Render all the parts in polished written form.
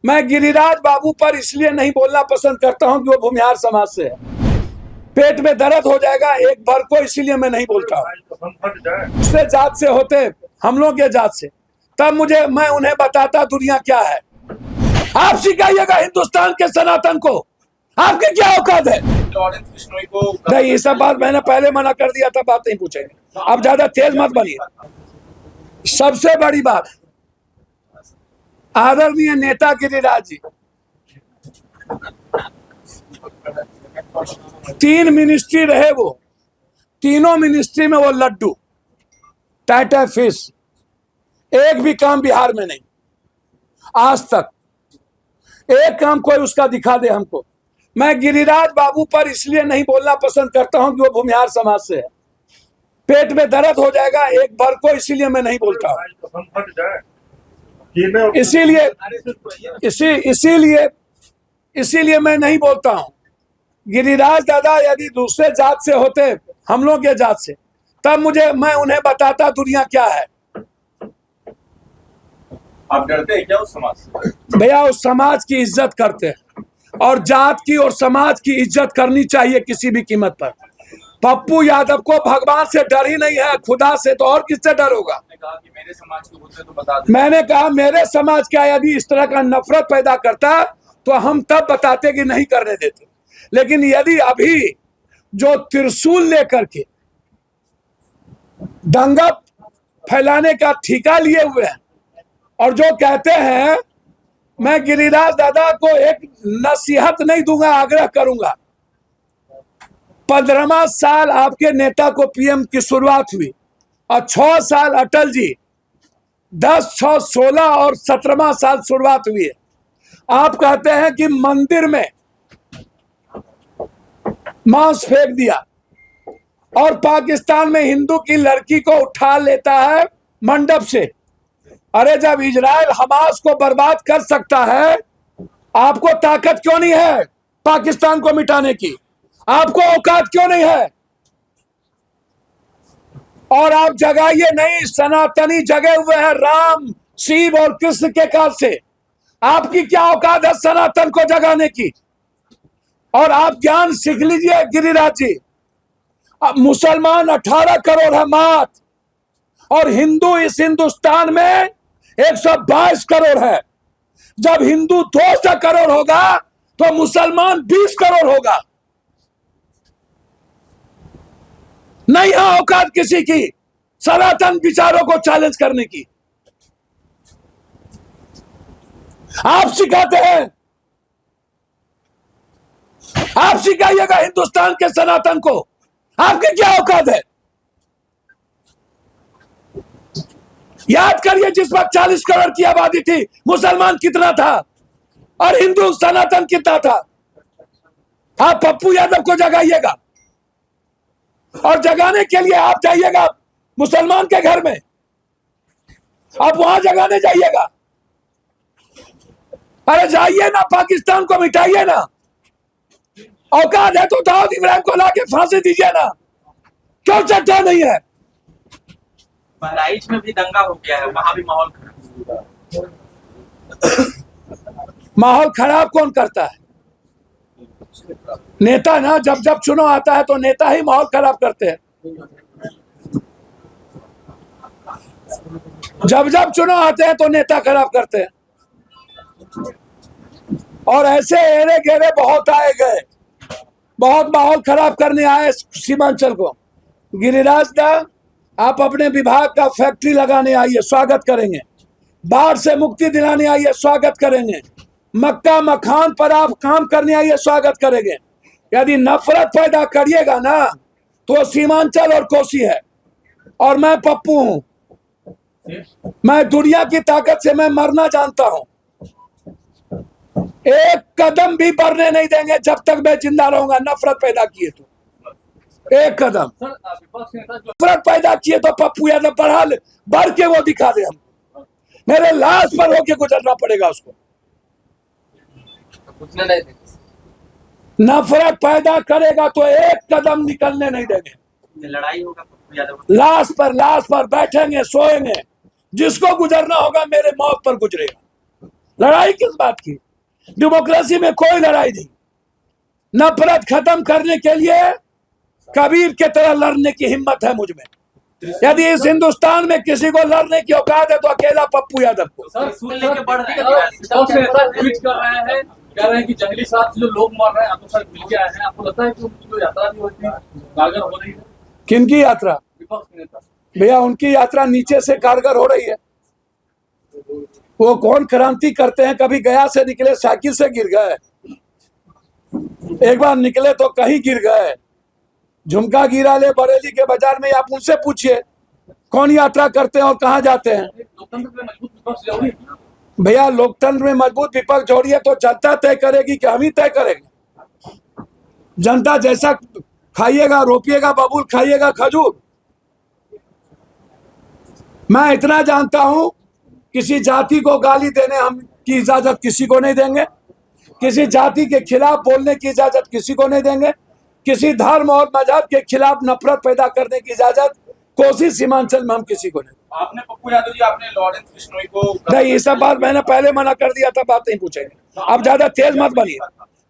मैं गिरिराज बाबू पर इसलिए नहीं बोलना पसंद करता हूं कि वो भूमिहार समाज से है। पेट में दर्द हो जाएगा एक बार को, इसीलिए मैं नहीं बोलता हूं। उससे जात से होते, हम लोग के जात से, तब मैं उन्हें बताता दुनिया क्या है। आप सिखाइएगा हिंदुस्तान के सनातन को, आपकी क्या औकात है। नहीं, ये सब बात मैंने पहले मना कर दिया था, बात नहीं पूछेंगे। अब ज्यादा तेज मत बनिए। सबसे बड़ी बात, आदरणीय नेता गिरिराज जी, 3 मिनिस्ट्री रहे वो, तीनों मिनिस्ट्री में वो लड्डू टाटा फिश, एक भी काम बिहार में नहीं आज तक। एक काम कोई उसका दिखा दे हमको। मैं गिरिराज बाबू पर इसलिए नहीं बोलना पसंद करता हूं कि वो भूमिहार समाज से है। पेट में दर्द हो जाएगा एक बार को, इसीलिए मैं नहीं बोलता हूं। इसीलिए मैं नहीं बोलता हूं। गिरिराज दादा यदि दूसरे जात से होते, हम लोग के जात से, तब मैं उन्हें बताता दुनिया क्या है। आप डरते हैं क्या उस समाज से? भैया उस समाज की इज्जत करते हैं, और जात की और समाज की इज्जत करनी चाहिए किसी भी कीमत पर। पप्पू यादव को भगवान से डर ही नहीं है, खुदा से तो और किससे डर होगा। मेरे समाज के होते तो बता दो। मैंने कहा मेरे समाज का यदि इस तरह का नफरत पैदा करता तो हम तब बताते कि नहीं करने देते। लेकिन यदि अभी जो त्रिशूल लेकर के दंगा फैलाने का ठेका लिए हुए हैं, और जो कहते हैं, मैं गिरिराज दादा को एक नसीहत नहीं दूंगा, आग्रह करूंगा। 15वां साल आपके नेता को पीएम की शुरुआत हुई, और 6 साल अटल जी, 10, 6, 16 और 17वां साल शुरुआत हुई है। आप कहते हैं कि मंदिर में मांस फेंक दिया, और पाकिस्तान में हिंदू की लड़की को उठा लेता है मंडप से। अरे जब इजराइल हमास को बर्बाद कर सकता है, आपको ताकत क्यों नहीं है पाकिस्तान को मिटाने की? आपको औकात क्यों नहीं है? और आप जगाइए नहीं, सनातनी जगे हुए हैं राम, शिव और कृष्ण के काल से। आपकी क्या औकात है सनातन को जगाने की? और आप ज्ञान सीख लीजिए गिरिराज जी। अब मुसलमान 18 करोड़ है मात, और हिंदू इस हिंदुस्तान में 122 करोड़ है। जब हिंदू 200 करोड़ होगा तो मुसलमान 20 करोड़ होगा। नहीं है औकात किसी की सनातन विचारों को चैलेंज करने की। आप सिखाते हैं, आप सिखाइएगा हिंदुस्तान के सनातन को, आपकी क्या औकात है। याद करिए जिस वक्त 40 करोड़ की आबादी थी, मुसलमान कितना था और हिंदू सनातन कितना था। आप पप्पू यादव को जगाइएगा, और जगाने के लिए आप जाइएगा मुसलमान के घर में, आप वहां जगाने जाइएगा। अरे जाइए ना, पाकिस्तान को मिटाइए ना। औकात है तो दाऊद इब्राहिम को लाके फांसी दीजिए ना, क्यों चट्टा नहीं है। बहराइच में भी दंगा हो गया है, वहां भी माहौल माहौल खराब कौन करता है? नेता ना, जब जब चुनाव आता है तो नेता ही माहौल खराब करते हैं। जब जब चुनाव आते हैं तो नेता खराब करते हैं, और ऐसे एरे घेरे बहुत आए गए, बहुत माहौल खराब करने आए सीमांचल को। गिरिराज दा, आप अपने विभाग का फैक्ट्री लगाने आइए, स्वागत करेंगे। बाढ़ से मुक्ति दिलाने आइए, स्वागत करेंगे। मक्का मखान पर आप काम करने आइए, स्वागत करेंगे। यदि नफरत पैदा करिएगा ना तो सीमांचल और कोसी है, और मैं पप्पू हूं। मैं दुनिया की ताकत से मैं मरना जानता हूं। एक कदम भी बढ़ने नहीं देंगे जब तक मैं जिंदा रहूंगा। नफरत पैदा किए तो एक कदम, नफरत पैदा किए तो पप्पू यादव बढ़ के वो दिखा दे हमको। मेरे लाश पर होके गुजरना पड़ेगा उसको। नफरत पैदा करेगा तो एक कदम निकलने नहीं देंगे। लड़ाई होगा पप्पू यादव, लाश पर बैठेंगे, सोएंगे। जिसको गुजरना होगा मेरे मौत पर गुजरेगा। लड़ाई किस बात की? डेमोक्रेसी में कोई लड़ाई नहीं। नफरत खत्म करने के लिए कबीर के तरह लड़ने की हिम्मत है मुझ में। यदि इस हिंदुस्तान में किसी को लड़ने की औकात है तो अकेला पप्पू यादव को। त्रिशूल लेके बढ़ रहे हैं। ट्वीट कर रहे हैं, कह रहे हैं कि जंगली सांप से जो लोग मर रहे हैं आपको सर मिल के आए हैं। आपको लगता है कि उनकी जो यात्रा भी होती है कारगर हो रही है? किनकी यात्रा? विपक्ष के नेता। भैया उनकी यात्रा नीचे से कारगर हो रही है। वो कौन क्रांति करते हैं? कभी गया से निकले साइकिल से गिर गए, एक बार निकले तो कहीं गिर गए। झुमका गिरा ले बरेली के बाजार में, आप उनसे पूछिए कौन यात्रा करते हैं और कहाँ जाते हैं। लोकतंत्र में मजबूत विपक्ष जरूरी है। भैया लोकतंत्र में मजबूत विपक्ष जोड़िए तो जनता तय करेगी कि हम ही तय करेंगे? जनता जैसा खाइएगा, रोपिएगा बबूल, खाइएगा खजूर। मैं इतना जानता हूं, किसी जाति को गाली देने हम की इजाजत किसी को नहीं देंगे, किसी जाति के खिलाफ बोलने की इजाजत किसी को नहीं देंगे, किसी धर्म और मजहब के खिलाफ नफरत पैदा करने की इजाजत कोसी सीमांचल में हम किसी को नहीं। आपने पप्पू यादव जी, आपने लॉरेंस बिश्नोई को नहीं, ये सब बात मैंने पहले मना कर दिया था, बात नहीं पूछेंगे। आप ज्यादा तेज मत बनिए।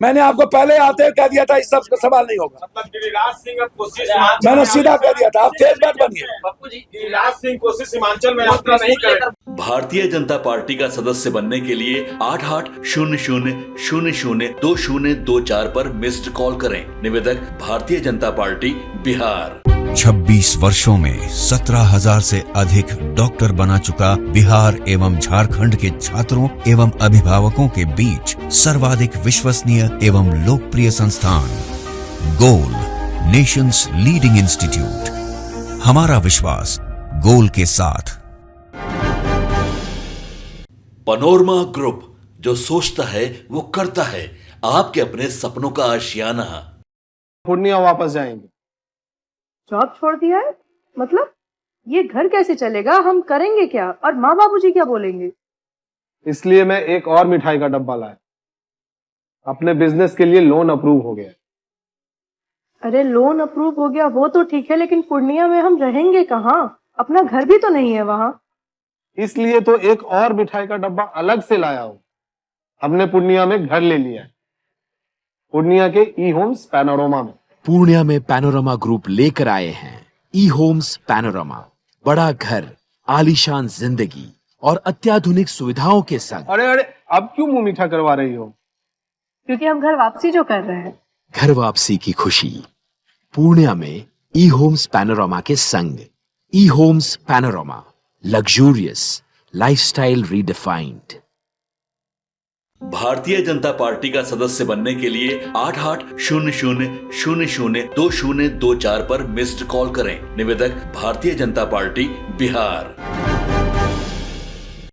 मैंने आपको पहले आते हुए कह दिया था इस सब का सवाल नहीं होगा। मतलब गिरिराज सिंह अब कोसी सीमांचल मैंने सीधा कह दिया था, आप तेज मत बनिए। पप्पू जी गिरिराज सिंह कोसी सीमांचल में यात्रा नहीं करें। भारतीय जनता पार्टी का सदस्य बनने के लिए 8800002024 पर मिस्ड कॉल करें। निवेदक भारतीय जनता पार्टी बिहार। 26 वर्षों में 17,000 से अधिक डॉक्टर बना चुका बिहार एवं झारखंड के छात्रों एवं अभिभावकों के बीच सर्वाधिक विश्वसनीय एवं लोकप्रिय संस्थान गोल, नेशंस लीडिंग इंस्टीट्यूट। हमारा विश्वास गोल के साथ। पनोरमा ग्रुप, जो सोचता है वो करता है। आपके अपने सपनों का आशियाना। पूर्णिया वापस जाएंगे। जॉब छोड़ दिया है? मतलब ये घर कैसे चलेगा? हम करेंगे क्या? और माँ बाबूजी क्या बोलेंगे? इसलिए मैं एक और मिठाई का डब्बा लाया। अपने बिजनेस के लिए लोन अप्रूव हो गया। अरे लोन अप्रूव हो गया वो तो ठीक है, लेकिन पूर्णिया में हम रहेंगे कहाँ? अपना घर भी तो नहीं है वहाँ। इसलिए तो एक और मिठाई का डब्बा अलग से लाया हूं। हमने पूर्णिया में घर ले लिया है, पूर्णिया के ई होम्स पैनोरमा में। पूर्णिया में पैनोरमा ग्रुप लेकर आए हैं ई होम्स पैनोरमा। बड़ा घर, आलीशान जिंदगी और अत्याधुनिक सुविधाओं के संग। अरे अब क्यों मुंह मीठा करवा रही हो? क्योंकि हम घर वापसी जो कर रहे हैं। घर वापसी की खुशी पूर्णिया में ई होम्स पैनोरमा के संग। ई homes panorama, luxurious lifestyle redefined. Bharatiya Janata party का सदस्य बनने के लिए 8800002024 पर मिस्ड कॉल करें। निवेदक भारतीय जनता पार्टी बिहार।